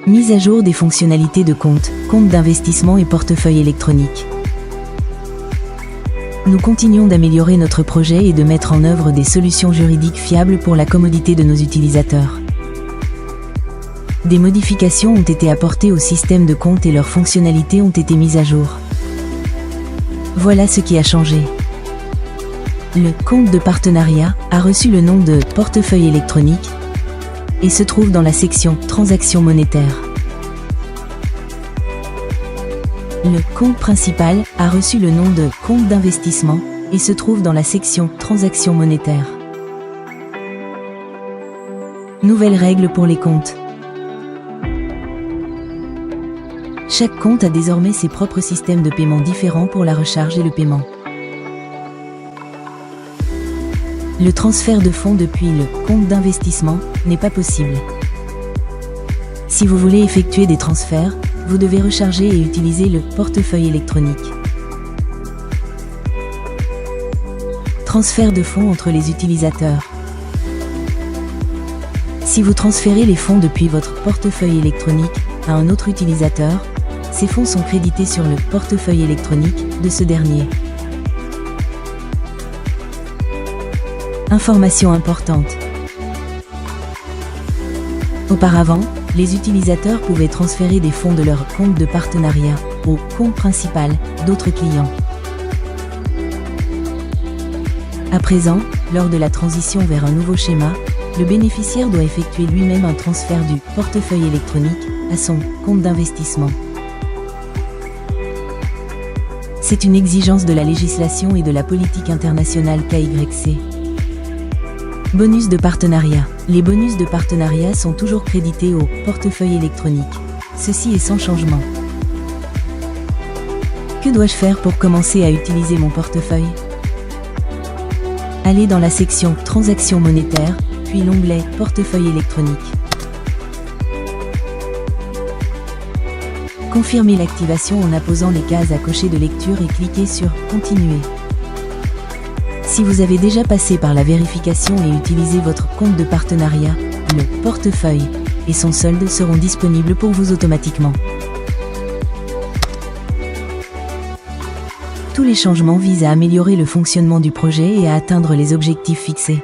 Mise à jour des fonctionnalités de compte d'investissement et portefeuille électronique. Nous continuons d'améliorer notre projet et de mettre en œuvre des solutions juridiques fiables pour la commodité de nos utilisateurs. Des modifications ont été apportées au système de compte et leurs fonctionnalités ont été mises à jour. Voilà ce qui a changé. Le compte de partenariat a reçu le nom de portefeuille électronique et se trouve dans la section Transactions monétaires. Le compte principal a reçu le nom de compte d'investissement et se trouve dans la section Transactions monétaires. Nouvelles règles pour les comptes. Chaque compte a désormais ses propres systèmes de paiement différents pour la recharge et le paiement. Le transfert de fonds depuis le compte d'investissement n'est pas possible. Si vous voulez effectuer des transferts, vous devez recharger et utiliser le portefeuille électronique. Transfert de fonds entre les utilisateurs. Si vous transférez les fonds depuis votre portefeuille électronique à un autre utilisateur, ces fonds sont crédités sur le portefeuille électronique de ce dernier. Information importante. Auparavant, les utilisateurs pouvaient transférer des fonds de leur compte de partenariat au compte principal d'autres clients. À présent, lors de la transition vers un nouveau schéma, le bénéficiaire doit effectuer lui-même un transfert du portefeuille électronique à son compte d'investissement. C'est une exigence de la législation et de la politique internationale KYC. Bonus de partenariat. Les bonus de partenariat sont toujours crédités au portefeuille électronique. Ceci est sans changement. Que dois-je faire pour commencer à utiliser mon portefeuille? Allez dans la section Transactions monétaires, puis l'onglet Portefeuille électronique. Confirmez l'activation en apposant les cases à cocher de lecture et cliquez sur Continuer. Si vous avez déjà passé par la vérification et utilisé votre compte de partenariat, le portefeuille et son solde seront disponibles pour vous automatiquement. Tous les changements visent à améliorer le fonctionnement du projet et à atteindre les objectifs fixés.